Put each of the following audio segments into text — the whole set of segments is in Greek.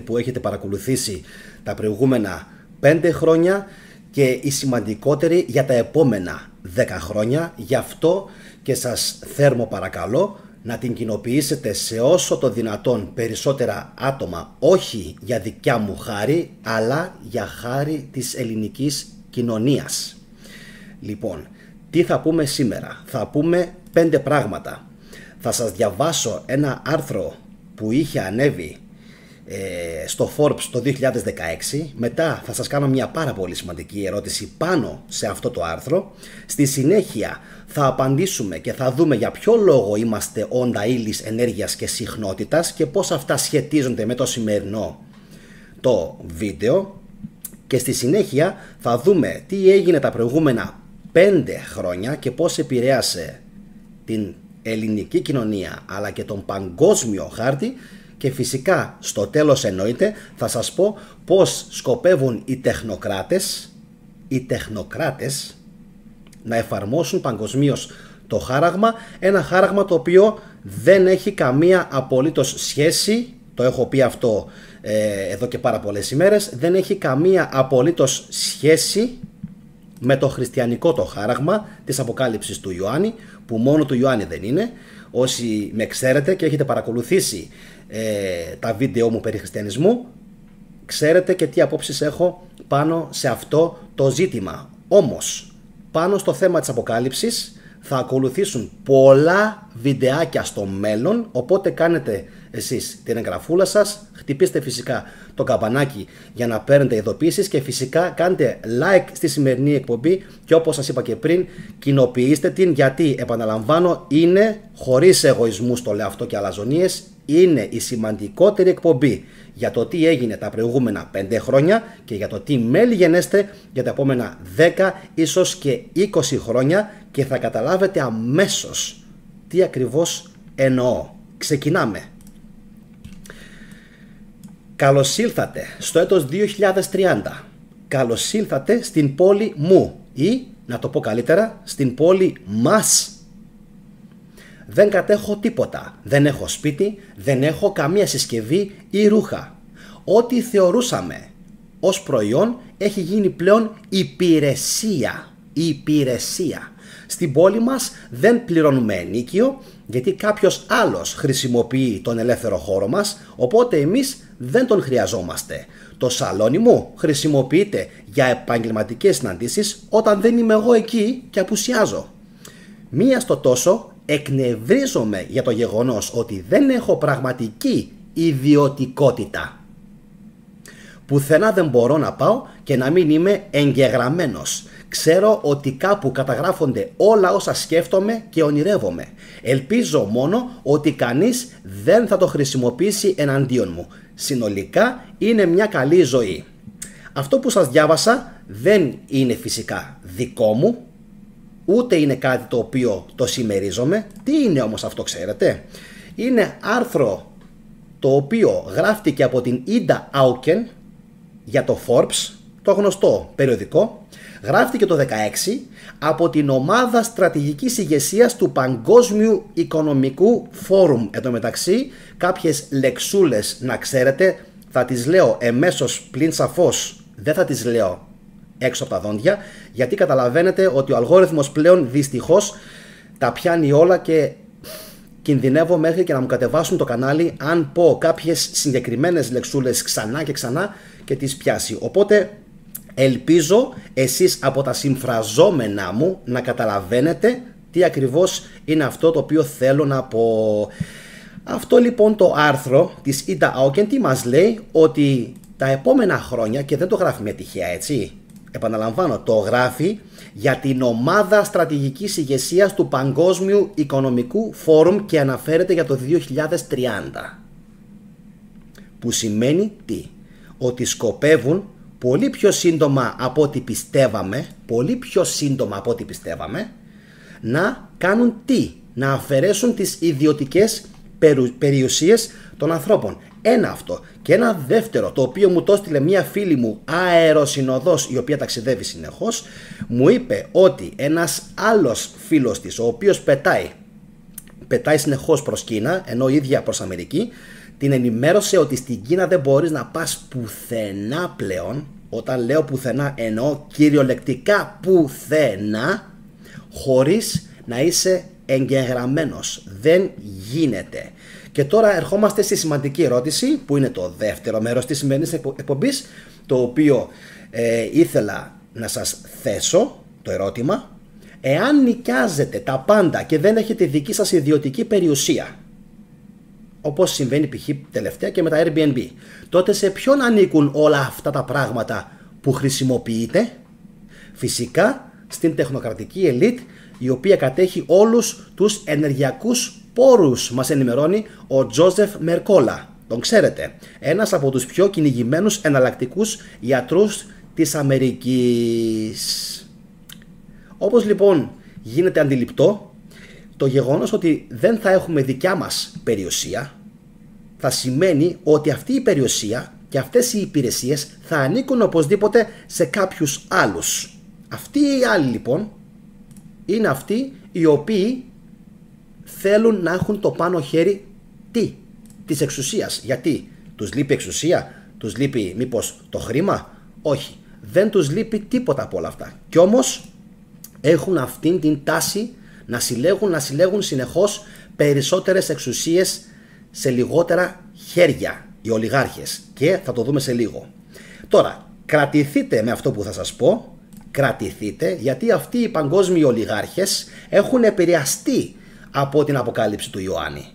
που έχετε παρακολουθήσει τα προηγούμενα 5 χρόνια και η σημαντικότερη για τα επόμενα 10 χρόνια. Γι' αυτό και σας θέρμο παρακαλώ να την κοινοποιήσετε σε όσο το δυνατόν περισσότερα άτομα, όχι για δικιά μου χάρη, αλλά για χάρη της ελληνικής κοινωνίας. Λοιπόν, τι θα πούμε σήμερα? Θα πούμε 5 πράγματα. Θα σας διαβάσω ένα άρθρο που είχε ανέβει στο Forbes το 2016. Μετά θα σας κάνω μια πάρα πολύ σημαντική ερώτηση πάνω σε αυτό το άρθρο. Στη συνέχεια θα απαντήσουμε και θα δούμε για ποιο λόγο είμαστε όντα ύλης, ενέργειας και συχνότητας και πώς αυτά σχετίζονται με το σημερινό το βίντεο. Και στη συνέχεια θα δούμε τι έγινε τα προηγούμενα 5 χρόνια και πώς επηρέασε την ελληνική κοινωνία αλλά και τον παγκόσμιο χάρτη. Και φυσικά στο τέλος εννοείται θα σας πω πώς σκοπεύουν οι τεχνοκράτες να εφαρμόσουν παγκοσμίως το χάραγμα. Ένα χάραγμα το οποίο δεν έχει καμία απολύτως σχέση, το έχω πει αυτό εδώ και πάρα πολλές ημέρες, δεν έχει καμία απολύτως σχέση με το χριστιανικό το χάραγμα της Αποκάλυψης του Ιωάννη, που μόνο του Ιωάννη δεν είναι. Όσοι με ξέρετε και έχετε παρακολουθήσει τα βίντεο μου περί χριστιανισμού, ξέρετε και τι απόψεις έχω πάνω σε αυτό το ζήτημα. Όμως, πάνω στο θέμα της Αποκάλυψης θα ακολουθήσουν πολλά βιντεάκια στο μέλλον, οπότε κάνετε εσείς την εγγραφούλα σας, χτυπήστε φυσικά το καμπανάκι για να παίρνετε ειδοποιήσεις και φυσικά κάντε like στη σημερινή εκπομπή και όπως σας είπα και πριν, κοινοποιήστε την, γιατί επαναλαμβάνω είναι, χωρίς εγωισμούς το λέω αυτό και αλαζονίες, είναι η σημαντικότερη εκπομπή για το τι έγινε τα προηγούμενα 5 χρόνια και για το τι μέλη γενέστε για τα επόμενα 10 ίσως και 20 χρόνια και θα καταλάβετε αμέσως τι ακριβώς εννοώ. Ξεκινάμε. Καλώς ήλθατε στο έτος 2030. Καλώς ήλθατε στην πόλη μου ή, να το πω καλύτερα, στην πόλη μας. Δεν κατέχω τίποτα. Δεν έχω σπίτι, δεν έχω καμία συσκευή ή ρούχα. Ό,τι θεωρούσαμε ως προϊόν έχει γίνει πλέον υπηρεσία. Στην πόλη μας δεν πληρώνουμε ενίκιο γιατί κάποιος άλλος χρησιμοποιεί τον ελεύθερο χώρο μας, οπότε εμείς δεν τον χρειαζόμαστε. Το σαλόνι μου χρησιμοποιείται για επαγγελματικές συναντήσεις όταν δεν είμαι εγώ εκεί και απουσιάζω. Μία στο τόσο εκνευρίζομαι για το γεγονός ότι δεν έχω πραγματική ιδιωτικότητα. Πουθενά δεν μπορώ να πάω και να μην είμαι εγγεγραμμένος. Ξέρω ότι κάπου καταγράφονται όλα όσα σκέφτομαι και ονειρεύομαι. Ελπίζω μόνο ότι κανείς δεν θα το χρησιμοποιήσει εναντίον μου. Συνολικά είναι μια καλή ζωή. Αυτό που σας διάβασα δεν είναι φυσικά δικό μου, ούτε είναι κάτι το οποίο το συμμερίζομαι. Τι είναι όμως αυτό, ξέρετε? Είναι άρθρο το οποίο γράφτηκε από την Ida Auken για το Forbes, το γνωστό περιοδικό. Γράφτηκε το 2016 από την ομάδα στρατηγικής ηγεσίας του Παγκόσμιου Οικονομικού Φόρουμ. Εν τω μεταξύ, κάποιες λεξούλες να ξέρετε, θα τις λέω εμέσως πλην σαφώς, δεν θα τις λέω έξω από τα δόντια, γιατί καταλαβαίνετε ότι ο αλγόριθμος πλέον δυστυχώς τα πιάνει όλα και κινδυνεύω μέχρι και να μου κατεβάσουν το κανάλι αν πω κάποιες συγκεκριμένες λεξούλες ξανά και ξανά και τις πιάσει. Οπότε ελπίζω εσείς από τα συμφραζόμενά μου να καταλαβαίνετε τι ακριβώς είναι αυτό το οποίο θέλω να πω. Αυτό λοιπόν το άρθρο της Ida Auken τι μας λέει? Ότι τα επόμενα χρόνια, και δεν το γράφει με τυχαία, έτσι, επαναλαμβάνω, το γράφει για την ομάδα στρατηγικής ηγεσίας του Παγκόσμιου Οικονομικού Φόρουμ και αναφέρεται για το 2030. Που σημαίνει τι? Ότι σκοπεύουν πολύ πιο σύντομα από ό,τι πιστεύαμε, να κάνουν τι? Να αφαιρέσουν τις ιδιωτικές περιουσίες των ανθρώπων. Ένα αυτό. Και ένα δεύτερο, το οποίο μου το έστειλε μια φίλη μου αεροσυνοδός, η οποία ταξιδεύει συνεχώς, μου είπε ότι ένας άλλος φίλος της, ο οποίος πετάει συνεχώς προς Κίνα, ενώ η ίδια προς Αμερική, την ενημέρωσε ότι στην Κίνα δεν μπορείς να πας πουθενά πλέον. Όταν λέω πουθενά εννοώ κυριολεκτικά πουθενά, χωρίς να είσαι εγγεγραμμένος. Δεν γίνεται. Και τώρα ερχόμαστε στη σημαντική ερώτηση, που είναι το δεύτερο μέρος της σημερινής εκπομπής, το οποίο ήθελα να σας θέσω, το ερώτημα. Εάν νοικιάζετε τα πάντα και δεν έχετε δική σας ιδιωτική περιουσία, όπως συμβαίνει π.χ. τελευταία και με τα Airbnb, τότε σε ποιον ανήκουν όλα αυτά τα πράγματα που χρησιμοποιείτε? Φυσικά στην τεχνοκρατική ελίτ, η οποία κατέχει όλους τους ενεργειακούς πόρους, μας ενημερώνει ο Τζόζεφ Μερκόλα. Τον ξέρετε, ένας από τους πιο κυνηγημένους εναλλακτικούς γιατρούς της Αμερικής. Όπως λοιπόν γίνεται αντιληπτό, το γεγονός ότι δεν θα έχουμε δικιά μας περιουσία θα σημαίνει ότι αυτή η περιουσία και αυτές οι υπηρεσίες θα ανήκουν οπωσδήποτε σε κάποιους άλλους. Αυτοί οι άλλοι λοιπόν είναι αυτοί οι οποίοι θέλουν να έχουν το πάνω χέρι της εξουσίας. Γιατί? Τους λείπει εξουσία? Τους λείπει μήπως το χρήμα? Όχι, δεν τους λείπει τίποτα από όλα αυτά. Κι όμως έχουν αυτήν την τάση να συλλέγουν συνεχώς περισσότερες εξουσίες σε λιγότερα χέρια οι ολιγάρχες, και θα το δούμε σε λίγο. Τώρα, κρατηθείτε με αυτό που θα σας πω, κρατηθείτε, γιατί αυτοί οι παγκόσμιοι ολιγάρχες έχουν επηρεαστεί από την αποκάλυψη του Ιωάννη.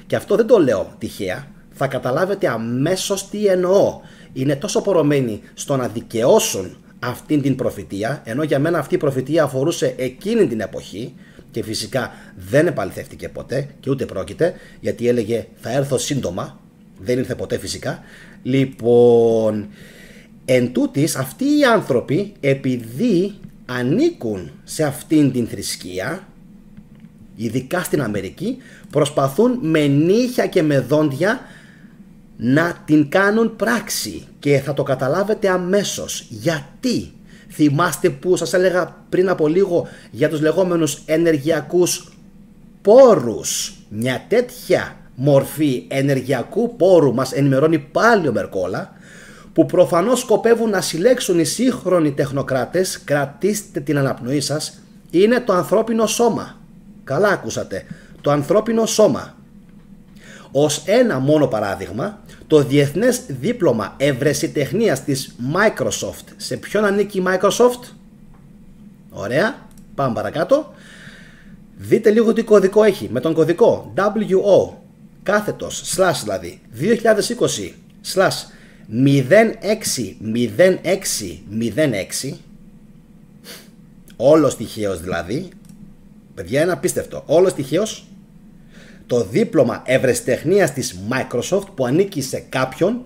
Και αυτό δεν το λέω τυχαία, θα καταλάβετε αμέσως τι εννοώ. Είναι τόσο πορωμένοι στο να δικαιώσουν αυτήν την προφητεία, ενώ για μένα αυτή η προφητεία αφορούσε εκείνη την εποχή και φυσικά δεν επαληθεύτηκε ποτέ και ούτε πρόκειται, γιατί έλεγε θα έρθω σύντομα, δεν ήρθε ποτέ φυσικά. Λοιπόν, εν τούτης, αυτοί οι άνθρωποι, επειδή ανήκουν σε αυτήν την θρησκεία, ειδικά στην Αμερική, προσπαθούν με νύχια και με δόντια να την κάνουν πράξη, και θα το καταλάβετε αμέσως. Γιατί? Θυμάστε που σας έλεγα πριν από λίγο για τους λεγόμενους ενεργειακούς πόρους? Μια τέτοια μορφή ενεργειακού πόρου μας ενημερώνει πάλι ο Μερκόλα, που προφανώς σκοπεύουν να συλλέξουν οι σύγχρονοι τεχνοκράτες. Κρατήστε την αναπνοή σας. Είναι το ανθρώπινο σώμα. Καλά ακούσατε, το ανθρώπινο σώμα. Ως ένα μόνο παράδειγμα, το διεθνές δίπλωμα ευρεσιτεχνίας της Microsoft. Σε ποιον ανήκει η Microsoft? Ωραία, πάμε παρακάτω. Δείτε λίγο τι κωδικό έχει. Με τον κωδικό WO κάθετος slash δηλαδή 2020 slash 060606, όλος τυχαίος δηλαδή, παιδιά είναι απίστευτο, όλος τυχαίος, το δίπλωμα ευρεσιτεχνίας της Microsoft που ανήκει σε κάποιον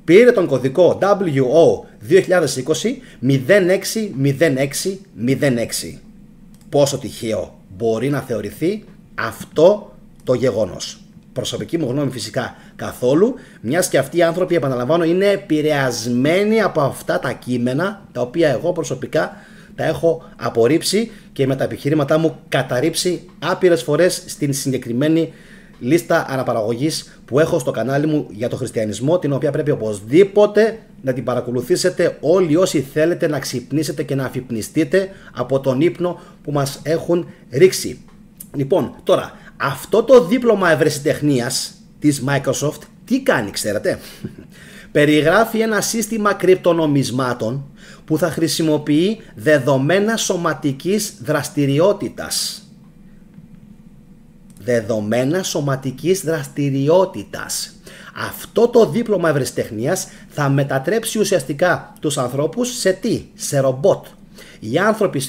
πήρε τον κωδικό WO 2020 060606. Πόσο τυχαίο μπορεί να θεωρηθεί αυτό το γεγονός? Προσωπική μου γνώμη φυσικά καθόλου, μιας και αυτοί οι άνθρωποι, επαναλαμβάνω, είναι επηρεασμένοι από αυτά τα κείμενα, τα οποία εγώ προσωπικά τα έχω απορρίψει και με τα επιχειρήματά μου καταρρίψει άπειρες φορές στην συγκεκριμένη λίστα αναπαραγωγής που έχω στο κανάλι μου για το χριστιανισμό, την οποία πρέπει οπωσδήποτε να την παρακολουθήσετε όλοι όσοι θέλετε να ξυπνήσετε και να αφυπνιστείτε από τον ύπνο που μας έχουν ρίξει. Λοιπόν, τώρα, αυτό το δίπλωμα ευρεσιτεχνίας της Microsoft τι κάνει, ξέρετε? Περιγράφει ένα σύστημα κρυπτονομισμάτων που θα χρησιμοποιεί δεδομένα σωματικής δραστηριότητας. Δεδομένα σωματικής δραστηριότητας. Αυτό το δίπλωμα ευρεσιτεχνίας θα μετατρέψει ουσιαστικά τους ανθρώπους σε τι? Σε ρομπότ. Οι άνθρωποι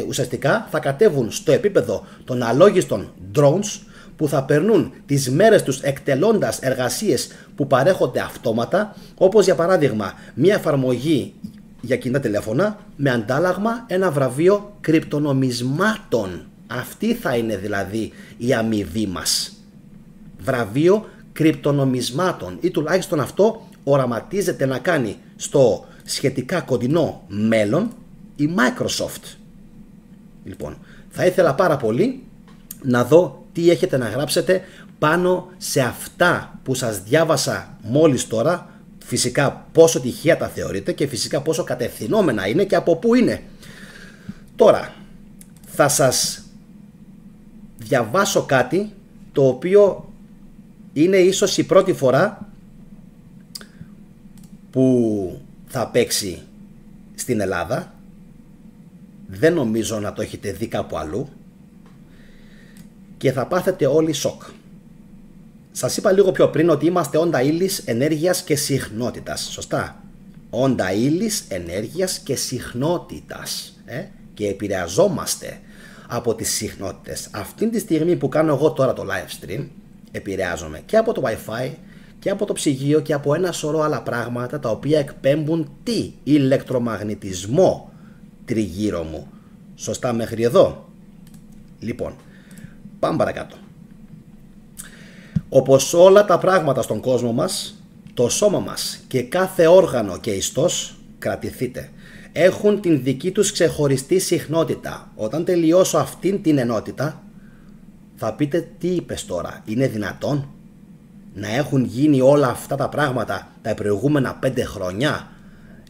ουσιαστικά θα κατέβουν στο επίπεδο των αλόγιστων drones που θα περνούν τις μέρες τους εκτελώντας εργασίες που παρέχονται αυτόματα, όπως για παράδειγμα μια εφαρμογή για κινητά τηλέφωνα με αντάλλαγμα ένα βραβείο κρυπτονομισμάτων. Αυτή θα είναι δηλαδή η αμοιβή μας. Βραβείο κρυπτονομισμάτων, ή τουλάχιστον αυτό οραματίζεται να κάνει στο σχετικά κοντινό μέλλον η Microsoft. Λοιπόν, θα ήθελα πάρα πολύ να δω τι έχετε να γράψετε πάνω σε αυτά που σας διάβασα μόλις τώρα, φυσικά πόσο τυχαία τα θεωρείτε και φυσικά πόσο κατευθυνόμενα είναι και από πού είναι. Τώρα θα σας διαβάσω κάτι το οποίο είναι ίσως η πρώτη φορά που θα παίξει στην Ελλάδα. Δεν νομίζω να το έχετε δει κάπου αλλού και θα πάθετε όλοι σοκ. Σας είπα λίγο πιο πριν ότι είμαστε όντα ύλης, ενέργειας και συχνότητας. Σωστά. Όντα ύλης, ενέργειας και συχνότητας. Και επηρεαζόμαστε από τις συχνότητες. Αυτή τη στιγμή που κάνω εγώ τώρα το live stream, επηρεάζομαι και από το Wi-Fi και από το ψυγείο και από ένα σωρό άλλα πράγματα τα οποία εκπέμπουν τι? Ηλεκτρομαγνητισμό τριγύρω μου. Σωστά μέχρι εδώ? Λοιπόν, πάμε παρακάτω. Όπως όλα τα πράγματα στον κόσμο μας, το σώμα μας και κάθε όργανο και ιστός, κρατηθείτε, έχουν την δική τους ξεχωριστή συχνότητα. Όταν τελειώσω αυτήν την ενότητα, θα πείτε τι είπες τώρα, είναι δυνατόν να έχουν γίνει όλα αυτά τα πράγματα τα προηγούμενα 5 χρόνια?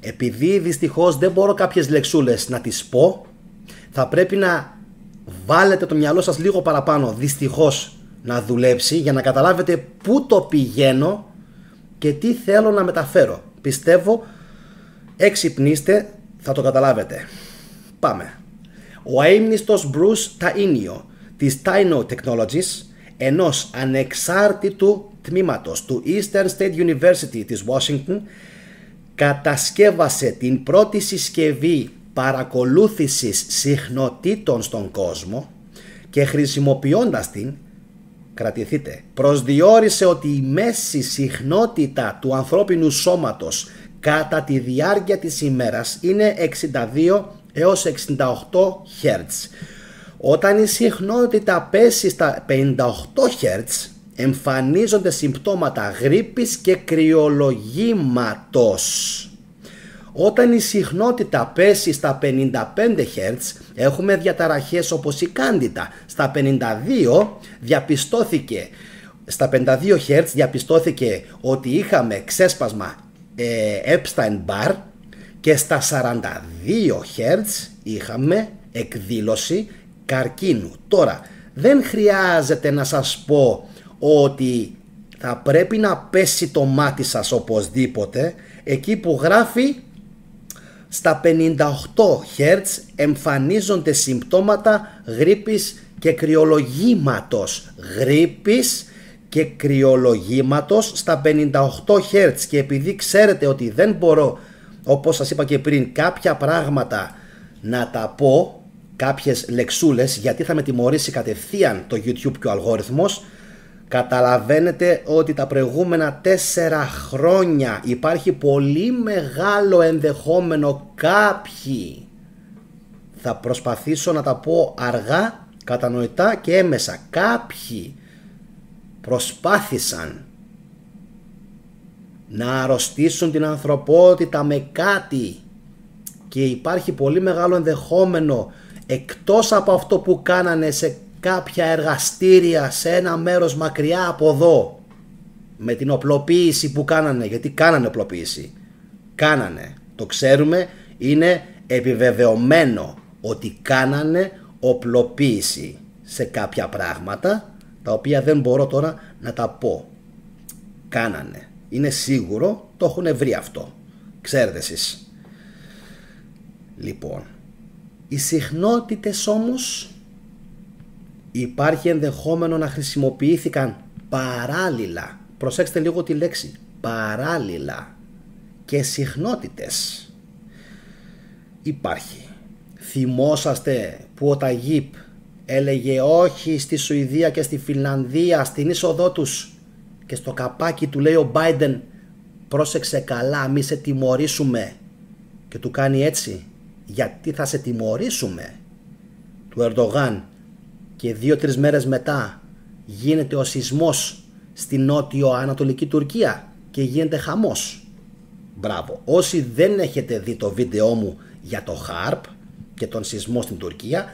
Επειδή δυστυχώς δεν μπορώ κάποιες λεξούλες να τις πω, θα πρέπει να βάλετε το μυαλό σας λίγο παραπάνω, δυστυχώς, να δουλέψει για να καταλάβετε πού το πηγαίνω και τι θέλω να μεταφέρω. Πιστεύω, εξυπνήστε, θα το καταλάβετε. Πάμε. Ο αείμνηστος Bruce Tainio της Tainio Technologies, ενός ανεξάρτητου τμήματος του Eastern State University της Washington, κατασκεύασε την πρώτη συσκευή παρακολούθησης συχνοτήτων στον κόσμο και χρησιμοποιώντας την, κρατηθείτε, προσδιορίσε ότι η μέση συχνότητα του ανθρώπινου σώματος κατά τη διάρκεια της ημέρας είναι 62 έως 68 Hz. Όταν η συχνότητα πέσει στα 58 Hz, εμφανίζονται συμπτώματα γρίπης και κρυολογήματος. Όταν η συχνότητα πέσει στα 55 Hz, έχουμε διαταραχές όπως η κάντιτα. Στα 52 Hz διαπιστώθηκε ότι είχαμε ξέσπασμα Epstein-Barr και στα 42 Hz είχαμε εκδήλωση καρκίνου. Τώρα, δεν χρειάζεται να σας πω ότι θα πρέπει να πέσει το μάτι σας οπωσδήποτε εκεί που γράφει στα 58 Hz εμφανίζονται συμπτώματα γρίπης και κρυολογήματος. Γρίπης και κρυολογήματος στα 58 Hz. Και επειδή ξέρετε ότι δεν μπορώ, όπως σας είπα και πριν, κάποια πράγματα να τα πω, κάποιες λεξούλες, γιατί θα με τιμωρήσει κατευθείαν το YouTube και ο αλγόριθμος, καταλαβαίνετε ότι τα προηγούμενα 4 χρόνια υπάρχει πολύ μεγάλο ενδεχόμενο κάποιοι, θα προσπαθήσω να τα πω αργά, κατανοητά και έμεσα, κάποιοι προσπάθησαν να αρρωστήσουν την ανθρωπότητα με κάτι και υπάρχει πολύ μεγάλο ενδεχόμενο, εκτός από αυτό που κάνανε σε κάποια εργαστήρια σε ένα μέρος μακριά από εδώ, με την οπλοποίηση που κάνανε, γιατί κάνανε οπλοποίηση, κάνανε, το ξέρουμε, είναι επιβεβαιωμένο ότι κάνανε οπλοποίηση σε κάποια πράγματα τα οποία δεν μπορώ τώρα να τα πω. Κάνανε, είναι σίγουρο, το έχουν βρει αυτό, ξέρετε εσείς. Λοιπόν, οι συχνότητες όμως υπάρχει ενδεχόμενο να χρησιμοποιήθηκαν παράλληλα, προσέξτε λίγο τη λέξη, παράλληλα, και συχνότητες. Υπάρχει. Θυμόσαστε που ο Ταγίπ έλεγε όχι στη Σουηδία και στη Φινλανδία, στην είσοδό τους, και στο καπάκι του λέει ο Biden, πρόσεξε καλά μη σε τιμωρήσουμε, και του κάνει έτσι, γιατί θα σε τιμωρήσουμε, του Ερντογάν, και 2-3 μέρες μετά γίνεται ο σεισμός στη νότιο-ανατολική Τουρκία και γίνεται χαμός. Μπράβο. Όσοι δεν έχετε δει το βίντεό μου για το HARP και τον σεισμό στην Τουρκία,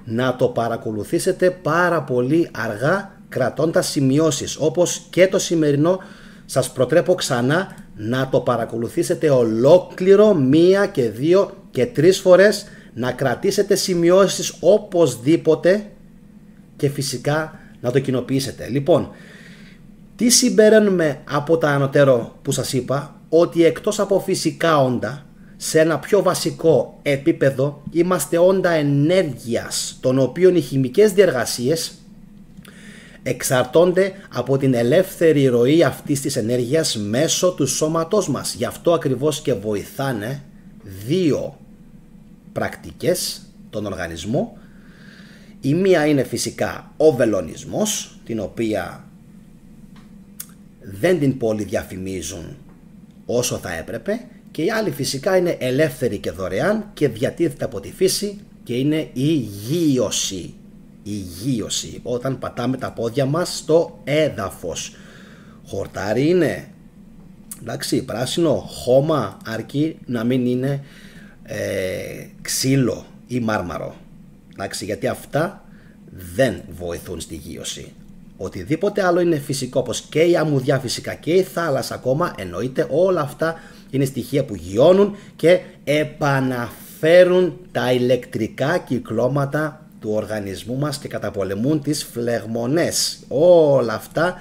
να το παρακολουθήσετε πάρα πολύ αργά, κρατώντας σημειώσεις, όπως και το σημερινό. Σας προτρέπω ξανά να το παρακολουθήσετε ολόκληρο 1 και 2 και 3 φορές, να κρατήσετε σημειώσεις οπωσδήποτε και φυσικά να το κοινοποιήσετε. Λοιπόν, τι συμπεραίνουμε από τα ανωτέρω που σας είπα? Ότι εκτός από φυσικά όντα, σε ένα πιο βασικό επίπεδο είμαστε όντα ενέργειας, των οποίων οι χημικές διεργασίες εξαρτώνται από την ελεύθερη ροή αυτής της ενέργειας μέσω του σώματός μας. Γι' αυτό ακριβώς και βοηθάνε 2 πρακτικές τον οργανισμό. Η μία είναι φυσικά ο βελονισμός, την οποία δεν την πολύ διαφημίζουν όσο θα έπρεπε, και η άλλη φυσικά είναι ελεύθερη και δωρεάν και διατίθεται από τη φύση, και είναι η γείωση. Η γείωση, όταν πατάμε τα πόδια μας στο έδαφος. Χορτάρι είναι, εντάξει, πράσινο, χώμα, αρκεί να μην είναι ξύλο ή μάρμαρο, εντάξει, γιατί αυτά δεν βοηθούν στη γείωση. Οτιδήποτε άλλο είναι φυσικό, όπως και η αμμουδιά φυσικά και η θάλασσα ακόμα, εννοείται, όλα αυτά είναι στοιχεία που γιώνουν και επαναφέρουν τα ηλεκτρικά κυκλώματα του οργανισμού μας και καταπολεμούν τις φλεγμονές. Όλα αυτά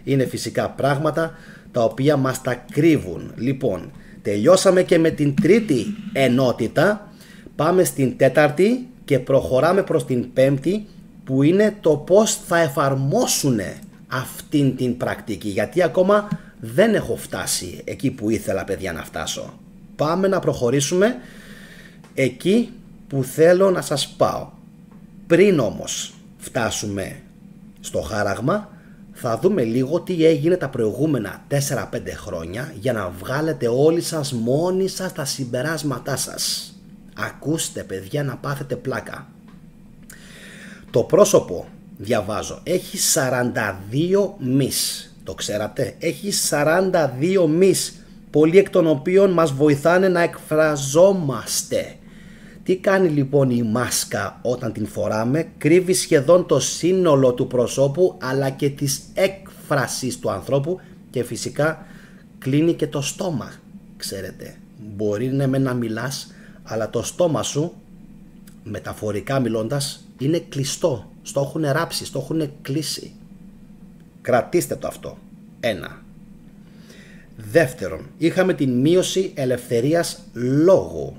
είναι φυσικά πράγματα τα οποία μας τα κρύβουν. Λοιπόν, τελειώσαμε και με την τρίτη ενότητα, πάμε στην τέταρτη και προχωράμε προς την πέμπτη, που είναι το πώς θα εφαρμόσουν αυτήν την πρακτική, γιατί ακόμα δεν έχω φτάσει εκεί που ήθελα, παιδιά, να φτάσω. Πάμε να προχωρήσουμε εκεί που θέλω να σας πάω. Πριν όμως φτάσουμε στο χάραγμα, θα δούμε λίγο τι έγινε τα προηγούμενα 4-5 χρόνια, για να βγάλετε όλοι σας μόνοι σας τα συμπεράσματά σας. Ακούστε, παιδιά, να πάθετε πλάκα. Το πρόσωπο, διαβάζω, έχει 42 μυς. Το ξέρατε? Έχει 42 μυς, πολλοί εκ των οποίων μας βοηθάνε να εκφραζόμαστε. Τι κάνει λοιπόν η μάσκα όταν την φοράμε? Κρύβει σχεδόν το σύνολο του προσώπου, αλλά και της έκφρασης του ανθρώπου, και φυσικά κλείνει και το στόμα. Ξέρετε, μπορεί να μιλάς, αλλά το στόμα σου, μεταφορικά μιλώντας, είναι κλειστό. Στο έχουν ράψει, στο έχουν κλείσει. Κρατήστε το αυτό. 1. Δεύτερον, είχαμε την μείωση ελευθερίας λόγου.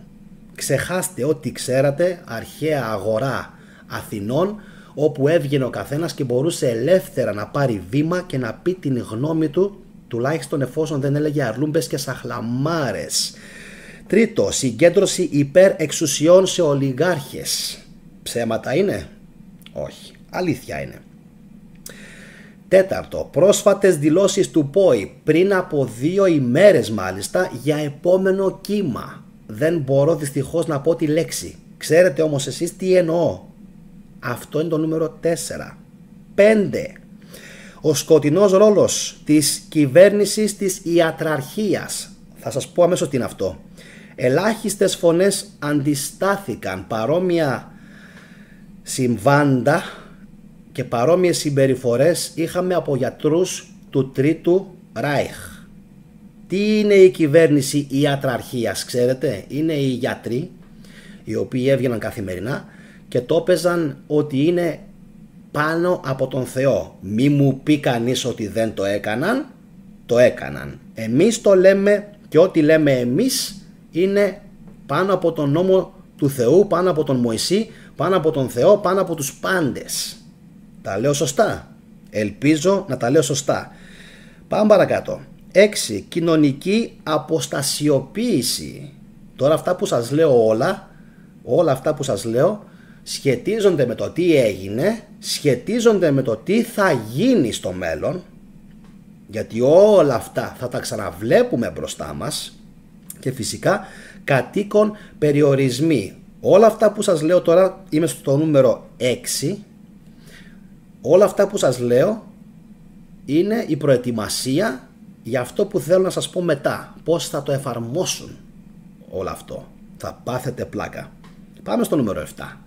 Ξεχάστε ό,τι ξέρατε, αρχαία αγορά Αθηνών, όπου έβγαινε ο καθένας και μπορούσε ελεύθερα να πάρει βήμα και να πει την γνώμη του, τουλάχιστον εφόσον δεν έλεγε αρλούμπες και σαχλαμάρες. Τρίτο, συγκέντρωση υπερ-εξουσιών σε ολιγάρχες. Ψέματα είναι? Όχι, αλήθεια είναι. Τέταρτο, πρόσφατες δηλώσεις του ΠΟΗ, πριν από 2 ημέρες μάλιστα, για επόμενο κύμα. Δεν μπορώ δυστυχώς να πω τη λέξη. Ξέρετε όμως εσείς τι εννοώ. Αυτό είναι το νούμερο 4. 5. Ο σκοτεινός ρόλος της κυβέρνησης της ιατραρχίας. Θα σας πω αμέσως τι είναι αυτό. Ελάχιστες φωνές αντιστάθηκαν παρόμοια συμβάντα και παρόμοιες συμπεριφορές είχαμε από γιατρούς του Τρίτου Ράιχ. Τι είναι η κυβέρνηση ιατραρχίας? Ξέρετε, είναι οι γιατροί οι οποίοι έβγαιναν καθημερινά και το έπαιζαν ότι είναι πάνω από τον Θεό. Μη μου πει κανείς ότι δεν το έκαναν, το έκαναν. Εμείς το λέμε και ό,τι λέμε εμείς είναι πάνω από τον νόμο του Θεού, πάνω από τον Μωυσή, πάνω από τον Θεό, πάνω από τους πάντες. Τα λέω σωστά? Ελπίζω να τα λέω σωστά. Πάμε παρακάτω. 6. Κοινωνική αποστασιοποίηση. Τώρα αυτά που σας λέω όλα αυτά που σας λέω σχετίζονται με το τι έγινε, σχετίζονται με το τι θα γίνει στο μέλλον, γιατί όλα αυτά θα τα ξαναβλέπουμε μπροστά μας, και φυσικά κατοίκον περιορισμοί. Όλα αυτά που σας λέω τώρα, είμαι στο νούμερο 6, όλα αυτά που σας λέω είναι η προετοιμασία για αυτό που θέλω να σας πω μετά, πώς θα το εφαρμόσουν όλο αυτό. Θα πάθετε πλάκα. Πάμε στο νούμερο 7.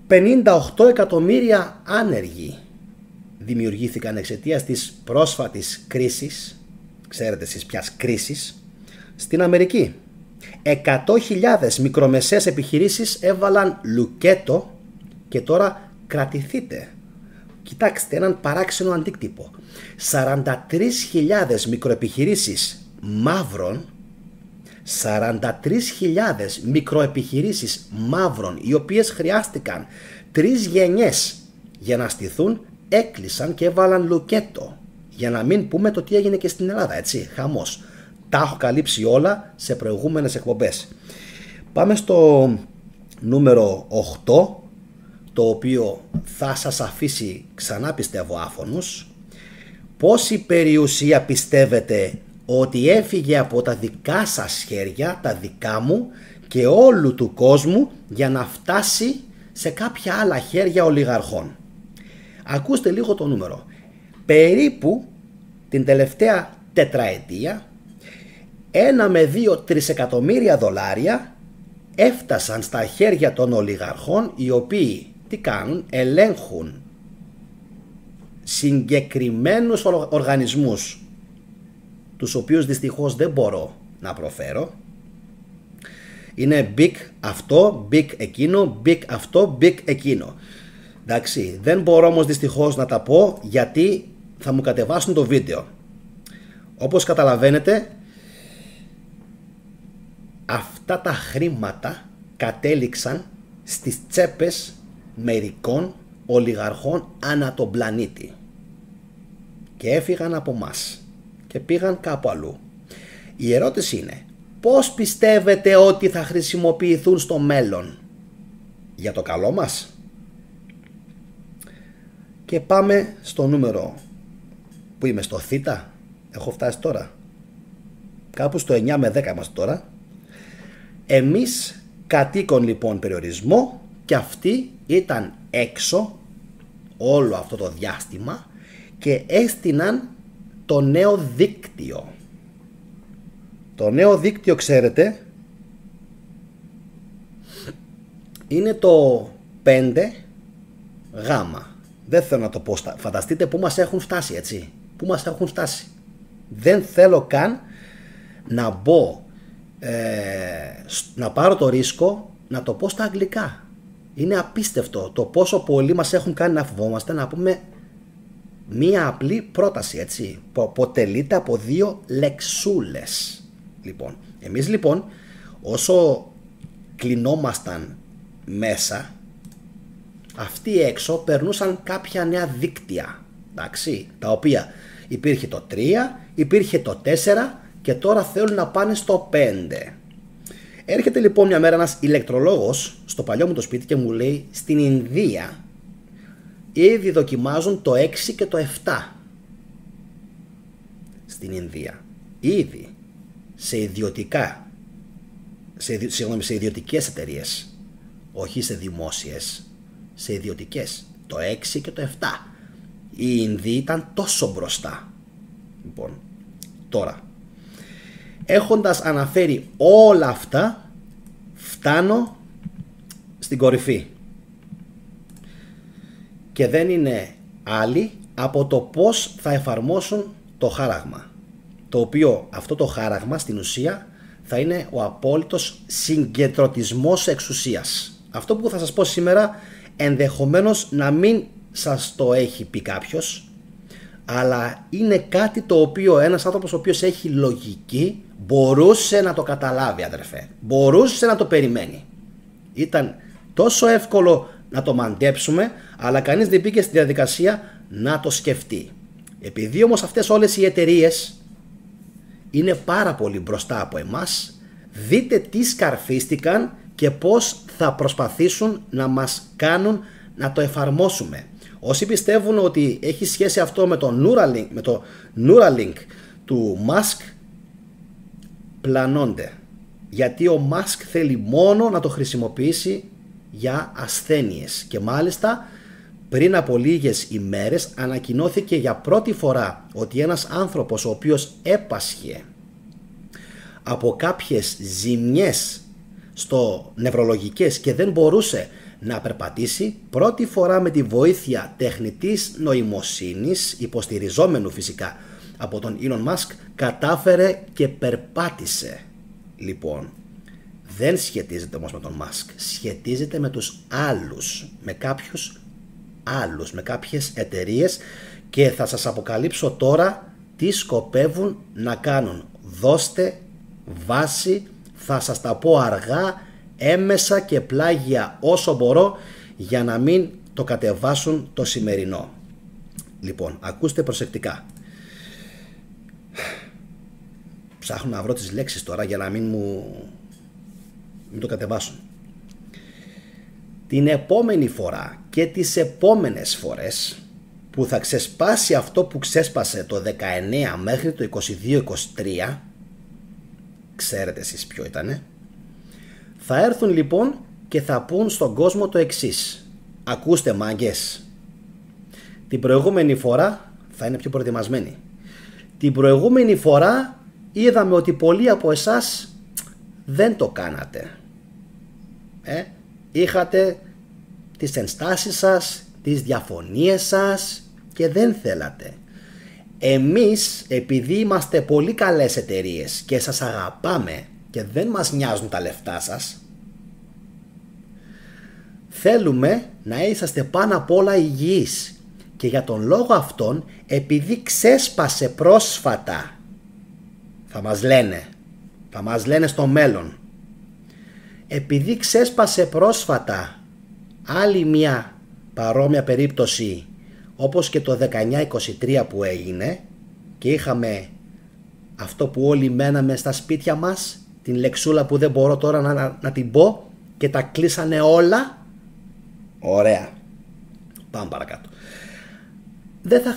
58 εκατομμύρια άνεργοι. δημιουργήθηκαν εξαιτίας της πρόσφατης κρίσης, ξέρετε εσείς ποιας κρίσης, στην Αμερική. 100.000 μικρομεσαίες επιχειρήσεις έβαλαν λουκέτο και τώρα κρατηθείτε. Κοιτάξτε έναν παράξενο αντίκτυπο. 43.000 μικροεπιχειρήσεις μαύρων, 43.000 μικροεπιχειρήσεις μαύρων, οι οποίες χρειάστηκαν 3 γενιές για να στηθούν, έκλεισαν και έβαλαν λουκέτο. Για να μην πούμε το τι έγινε και στην Ελλάδα, έτσι, χαμός. Τα έχω καλύψει όλα σε προηγούμενες εκπομπές. Πάμε στο νούμερο 8, το οποίο θα σας αφήσει ξανά πιστεύω άφωνους. Πόση περιουσία πιστεύετε ότι έφυγε από τα δικά σας χέρια, τα δικά μου και όλου του κόσμου, για να φτάσει σε κάποια άλλα χέρια ολιγαρχών? Ακούστε λίγο το νούμερο. Περίπου την τελευταία τετραετία 1 με 2 τρισεκατομμύρια δολάρια έφτασαν στα χέρια των ολιγαρχών, οι οποίοι τι κάνουν? Ελέγχουν συγκεκριμένους οργανισμούς, τους οποίους δυστυχώς δεν μπορώ να προφέρω. Είναι big αυτό, big εκείνο, big αυτό, big εκείνο. Εντάξει, δεν μπορώ όμως δυστυχώς να τα πω, γιατί θα μου κατεβάσουν το βίντεο. Όπως καταλαβαίνετε, αυτά τα χρήματα κατέληξαν στις τσέπες μερικών ολιγαρχών ανά τον πλανήτη και έφυγαν από μας και πήγαν κάπου αλλού. Η ερώτηση είναι, πώς πιστεύετε ότι θα χρησιμοποιηθούν στο μέλλον? Για το καλό μας? Και πάμε στο νούμερο που είμαι, στο θήτα. Έχω φτάσει τώρα, κάπου στο 9 με 10 είμαστε τώρα. Εμείς κατοίκον λοιπόν περιορισμό, και αυτοί ήταν έξω όλο αυτό το διάστημα και έστειναν το νέο δίκτυο. Το νέο δίκτυο, ξέρετε, είναι το 5G. Δεν θέλω να το πω, φανταστείτε που μας έχουν φτάσει, έτσι, που μας έχουν φτάσει. Δεν θέλω καν να μπω, να πάρω το ρίσκο να το πω στα αγγλικά. Είναι απίστευτο το πόσο πολλοί μας έχουν κάνει να φοβόμαστε να πούμε μία απλή πρόταση, έτσι, που αποτελείται από 2 λεξούλες. Λοιπόν, εμείς λοιπόν όσο κλεινόμασταν μέσα, αυτοί έξω περνούσαν κάποια νέα δίκτυα, εντάξει, τα οποία υπήρχε το 3, υπήρχε το 4 και τώρα θέλουν να πάνε στο 5. Έρχεται λοιπόν μια μέρα ένας ηλεκτρολόγος στο παλιό μου το σπίτι και μου λέει, στην Ινδία ήδη δοκιμάζουν το 6 και το 7. Στην Ινδία ήδη σε ιδιωτικές εταιρείες, όχι σε δημόσιες, σε ιδιωτικές, το 6 και το 7. Οι Ινδοί ήταν τόσο μπροστά. Λοιπόν, τώρα, έχοντας αναφέρει όλα αυτά, φτάνω στην κορυφή. Και δεν είναι άλλη από το πώς θα εφαρμόσουν το χάραγμα. Το οποίο αυτό το χάραγμα στην ουσία θα είναι ο απόλυτος συγκεντρωτισμός εξουσίας. Αυτό που θα σας πω σήμερα ενδεχομένως να μην σας το έχει πει κάποιος, αλλά είναι κάτι το οποίο ένας άνθρωπος ο οποίος έχει λογική μπορούσε να το καταλάβει, αδερφέ. Μπορούσε να το περιμένει. Ήταν τόσο εύκολο να το μαντέψουμε, αλλά κανείς δεν μπήκε στη διαδικασία να το σκεφτεί. Επειδή όμως αυτές όλες οι εταιρείες είναι πάρα πολύ μπροστά από εμάς, δείτε τι σκαρφίστηκαν και πώς θα προσπαθήσουν να μας κάνουν να το εφαρμόσουμε. Όσοι πιστεύουν ότι έχει σχέση αυτό με το Neuralink του Musk, πλανώνται. Γιατί ο Musk θέλει μόνο να το χρησιμοποιήσει για ασθένειες. Και μάλιστα πριν από λίγες ημέρες ανακοινώθηκε για πρώτη φορά ότι ένας άνθρωπος ο οποίος έπασχε από κάποιες ζημιές στο νευρολογικές και δεν μπορούσε να περπατήσει πρώτη φορά με τη βοήθεια τεχνητής νοημοσύνης, υποστηριζόμενου φυσικά από τον Elon Musk, κατάφερε και περπάτησε. Λοιπόν, δεν σχετίζεται όμως με τον Musk, σχετίζεται με τους άλλους, με κάποιους άλλους, με κάποιες εταιρείες, και θα σας αποκαλύψω τώρα τι σκοπεύουν να κάνουν. Δώστε βάση, θα σας τα πω αργά, έμεσα και πλάγια όσο μπορώ, για να μην το κατεβάσουν το σημερινό. Λοιπόν, ακούστε προσεκτικά. Ψάχνω να βρω τις λέξεις τώρα για να μην το κατεβάσουν. Την επόμενη φορά και τις επόμενες φορές που θα ξεσπάσει αυτό που ξέσπασε το 19 μέχρι το 22-23, ξέρετε εσείς ποιο ήτανε, θα έρθουν λοιπόν και θα πούν στον κόσμο το εξής. Ακούστε μάγκες, την προηγούμενη φορά θα είναι πιο προετοιμασμένοι. Την προηγούμενη φορά είδαμε ότι πολλοί από εσάς δεν το κάνατε. Είχατε τις ενστάσεις σας, τις διαφωνίες σας και δεν θέλατε. Εμείς, επειδή είμαστε πολύ καλές εταιρείες και σας αγαπάμε και δεν μας νοιάζουν τα λεφτά σας, θέλουμε να είσαστε πάνω απ' όλα υγιείς. Και για τον λόγο αυτόν, επειδή ξέσπασε πρόσφατα, θα μας λένε στο μέλλον, επειδή ξέσπασε πρόσφατα άλλη μια παρόμοια περίπτωση όπως και το 19-23 που έγινε και είχαμε αυτό που όλοι μέναμε στα σπίτια μας, την λεξούλα που δεν μπορώ τώρα να την πω, και τα κλείσανε όλα. Ωραία, πάμε παρακάτω. Δεν θα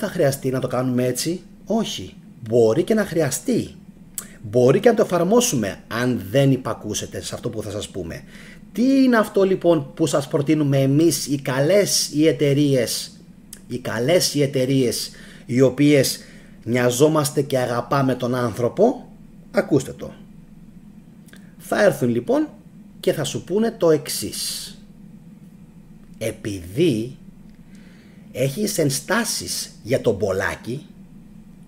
χρειαστεί να το κάνουμε έτσι. Όχι, μπορεί και να χρειαστεί. Μπορεί και να το εφαρμόσουμε αν δεν υπακούσετε σε αυτό που θα σας πούμε. Τι είναι αυτό λοιπόν που σας προτείνουμε εμείς, οι καλές οι εταιρείες οι οποίες νοιαζόμαστε και αγαπάμε τον άνθρωπο? Ακούστε το. Θα έρθουν λοιπόν και θα σου πούνε το εξής. Επειδή έχεις ενστάσεις για τον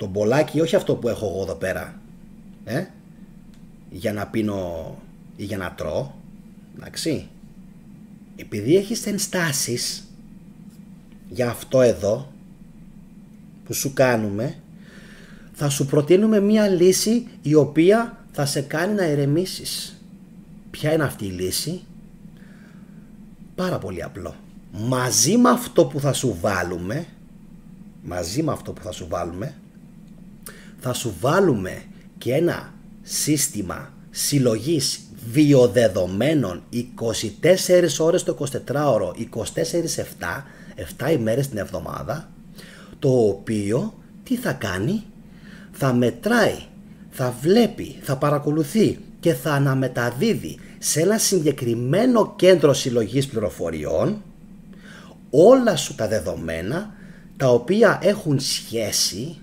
μπολάκι, όχι αυτό που έχω εγώ εδώ πέρα, για να πίνω ή για να τρώω, εντάξει, επειδή έχεις ενστάσεις για αυτό εδώ που σου κάνουμε, θα σου προτείνουμε μία λύση η οποία θα σε κάνει να ηρεμήσεις. Ποια είναι αυτή η λύση? Πάρα πολύ απλό. Μαζί με αυτό που θα σου βάλουμε, θα σου βάλουμε και ένα σύστημα συλλογής βιοδεδομένων 24 ώρες το 24ωρο, 7 ημέρες την εβδομάδα, το οποίο τι θα κάνει? Θα μετράει, θα βλέπει, θα παρακολουθεί και θα αναμεταδίδει σε ένα συγκεκριμένο κέντρο συλλογής πληροφοριών όλα σου τα δεδομένα, τα οποία έχουν σχέση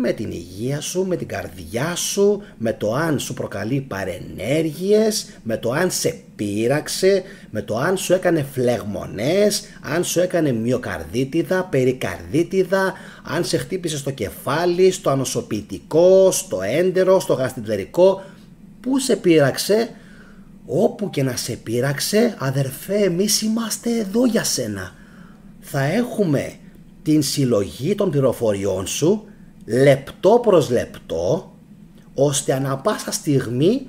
με την υγεία σου, με την καρδιά σου, με το αν σου προκαλεί παρενέργειες, με το αν σε πείραξε, με το αν σου έκανε φλεγμονές, αν σου έκανε μυοκαρδίτιδα, περικαρδίτιδα, αν σε χτύπησε στο κεφάλι, στο ανοσοποιητικό, στο έντερο, στο γαστρεντερικό. Πού σε πείραξε? Όπου και να σε πείραξε, αδερφέ, εμείς είμαστε εδώ για σένα. Θα έχουμε την συλλογή των πληροφοριών σου λεπτό προς λεπτό, ώστε ανα πάσα στιγμή,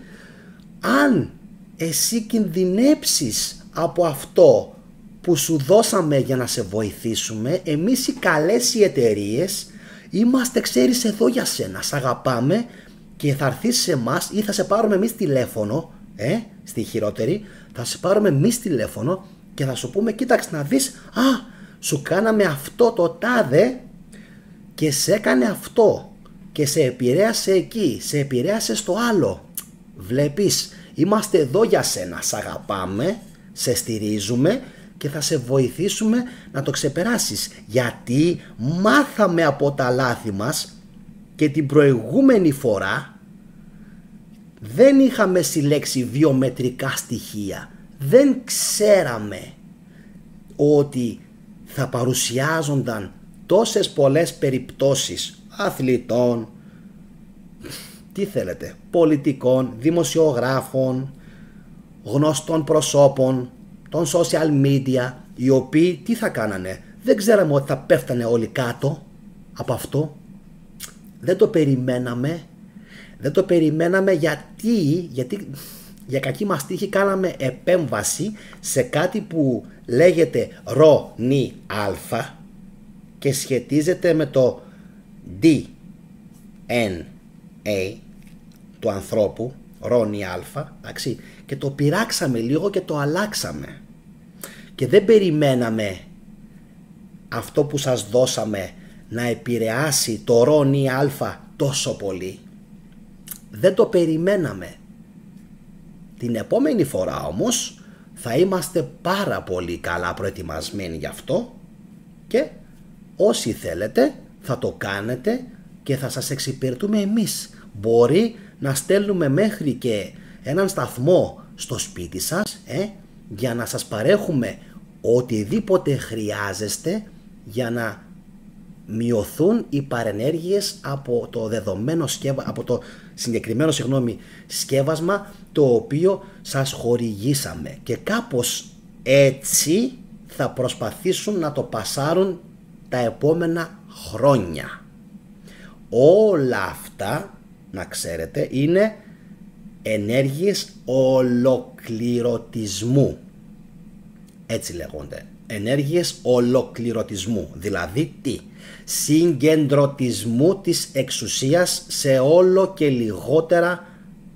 αν εσύ κινδυνέψεις από αυτό που σου δώσαμε για να σε βοηθήσουμε, εμείς οι καλές οι εταιρείες είμαστε, ξέρεις, εδώ για σένα. Σ' αγαπάμε και θα έρθεις σε εμάς ή θα σε πάρουμε εμείς τηλέφωνο, στη χειρότερη, θα σε πάρουμε εμείς τηλέφωνο και θα σου πούμε, κοίταξε να δεις, σου κάναμε αυτό το τάδε και σε έκανε αυτό και σε επηρέασε εκεί, σε επηρέασε στο άλλο. Βλέπεις, είμαστε εδώ για σένα, σ' αγαπάμε, σε στηρίζουμε και θα σε βοηθήσουμε να το ξεπεράσεις, γιατί μάθαμε από τα λάθη μας και την προηγούμενη φορά δεν είχαμε συλλέξει βιομετρικά στοιχεία. Δεν ξέραμε ότι θα παρουσιάζονταν τόσες πολλές περιπτώσεις αθλητών, τι θέλετε, πολιτικών, δημοσιογράφων, γνωστών προσώπων, των social media, οι οποίοι τι θα κάνανε? Δεν ξέραμε ότι θα πέφτανε όλοι κάτω από αυτό. Δεν το περιμέναμε. Δεν το περιμέναμε γιατί για κακή μας τύχη κάναμε επέμβαση σε κάτι που λέγεται ρο-νι αλφα και σχετίζεται με το DNA του ανθρώπου, ρο-νι αλφα, εντάξει, και το πειράξαμε λίγο και το αλλάξαμε. Και δεν περιμέναμε αυτό που σας δώσαμε να επηρεάσει το ρο-νι αλφα τόσο πολύ. Δεν το περιμέναμε. Την επόμενη φορά όμως θα είμαστε πάρα πολύ καλά προετοιμασμένοι γι' αυτό και όσοι θέλετε θα το κάνετε και θα σας εξυπηρετούμε εμείς. Μπορεί να στέλνουμε μέχρι και έναν σταθμό στο σπίτι σας για να σας παρέχουμε οτιδήποτε χρειάζεστε για να μειωθούν οι παρενέργειες από το δεδομένο από το συγκεκριμένο σκεύασμα το οποίο σας χορηγήσαμε, και κάπως έτσι θα προσπαθήσουν να το πασάρουν τα επόμενα χρόνια. Όλα αυτά, να ξέρετε, είναι ενέργειες ολοκληρωτισμού. Έτσι λέγονται. Ενέργειες ολοκληρωτισμού. Δηλαδή τι? Συγκεντρωτισμού της εξουσίας σε όλο και λιγότερα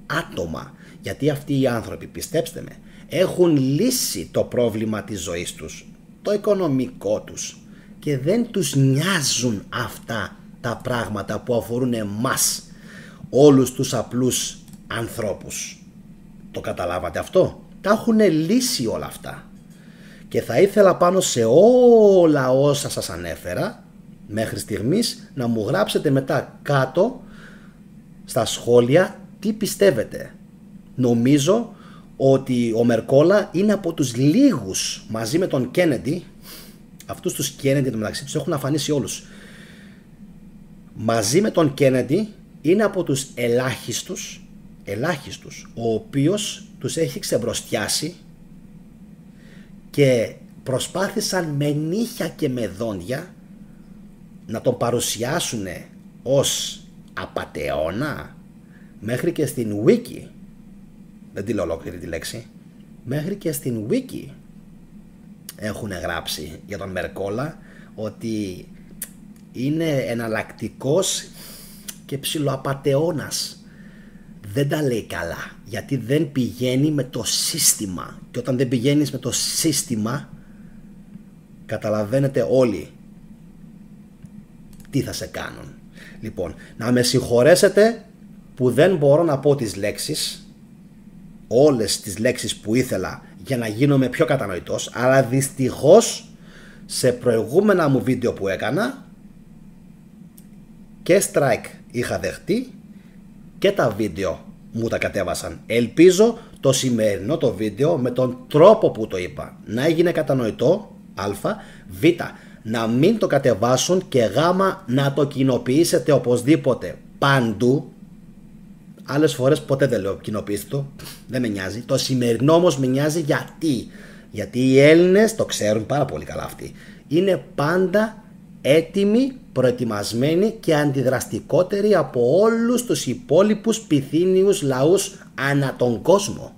άτομα. Γιατί αυτοί οι άνθρωποι, πιστέψτε με, έχουν λύσει το πρόβλημα της ζωής τους, το οικονομικό τους, και δεν τους νοιάζουν αυτά τα πράγματα που αφορούν εμάς, όλους τους απλούς ανθρώπους. Το καταλάβατε αυτό? Τα έχουν λύσει όλα αυτά. Και θα ήθελα πάνω σε όλα όσα σας ανέφερα μέχρι στιγμής να μου γράψετε μετά κάτω στα σχόλια τι πιστεύετε. Νομίζω ότι ο Μερκόλα είναι από τους λίγους, μαζί με τον Κέννεντι, αυτούς τους Κέννεντι μεταξύ τους έχουν αφανίσει όλους, μαζί με τον Κέννεντι είναι από τους ελάχιστους, ο οποίος τους έχει ξεμπροστιάσει και προσπάθησαν με νύχια και με δόντια να τον παρουσιάσουν ως απατεώνα. Μέχρι και στην Wiki, δεν τη λέω ολόκληρη τη λέξη, μέχρι και στην Wiki έχουν γράψει για τον Μερκόλα ότι είναι εναλλακτικός και ψιλοαπατεώνας. Δεν τα λέει καλά, γιατί δεν πηγαίνει με το σύστημα, και όταν δεν πηγαίνεις με το σύστημα καταλαβαίνετε όλοι τι θα σε κάνουν. Λοιπόν, να με συγχωρέσετε που δεν μπορώ να πω τις λέξεις, όλες τις λέξεις που ήθελα για να γίνομαι πιο κατανοητός, αλλά δυστυχώς σε προηγούμενα μου βίντεο που έκανα και strike είχα δεχτεί και τα βίντεο μου τα κατέβασαν. Ελπίζω το σημερινό το βίντεο με τον τρόπο που το είπα να έγινε κατανοητό, α, β, να μην το κατεβάσουν, και γ, να το κοινοποιήσετε οπωσδήποτε παντού. Άλλες φορές ποτέ δεν λέω κοινοποιήστε το, δεν με νοιάζει. Το σημερινό όμως με νοιάζει γιατί οι Έλληνες το ξέρουν πάρα πολύ καλά αυτοί. Είναι πάντα έτοιμοι, προετοιμασμένοι και αντιδραστικότεροι από όλους τους υπόλοιπους πυθύνιους λαούς ανά τον κόσμο.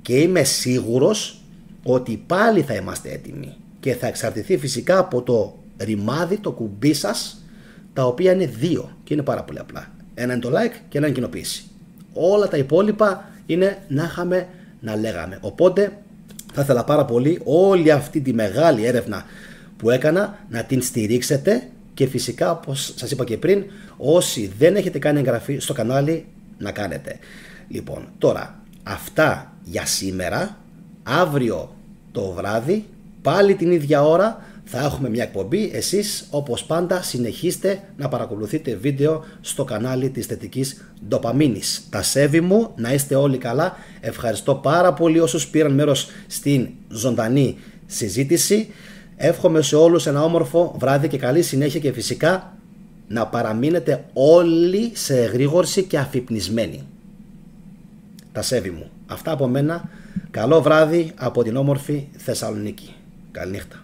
Και είμαι σίγουρος ότι πάλι θα είμαστε έτοιμοι, και θα εξαρτηθεί φυσικά από το ρημάδι, το κουμπί σας, τα οποία είναι δύο και είναι πάρα πολύ απλά. Ένα είναι το like και ένα είναι κοινοποίηση. Όλα τα υπόλοιπα είναι να είχαμε να λέγαμε. Οπότε θα ήθελα πάρα πολύ όλη αυτή τη μεγάλη έρευνα που έκανα να την στηρίξετε, και φυσικά, όπως σας είπα και πριν, όσοι δεν έχετε κάνει εγγραφή στο κανάλι να κάνετε. Λοιπόν, τώρα αυτά για σήμερα. Αύριο το βράδυ, πάλι την ίδια ώρα, θα έχουμε μια εκπομπή. Εσείς όπως πάντα συνεχίστε να παρακολουθείτε βίντεο στο κανάλι της θετικής ντοπαμίνης. Τα σέβη μου, να είστε όλοι καλά. Ευχαριστώ πάρα πολύ όσους πήραν μέρος στην ζωντανή συζήτηση. Εύχομαι σε όλους ένα όμορφο βράδυ και καλή συνέχεια και φυσικά να παραμείνετε όλοι σε εγρήγορση και αφυπνισμένοι. Τα σέβη μου. Αυτά από μένα. Καλό βράδυ από την όμορφη Θεσσαλονίκη. Καληνύχτα.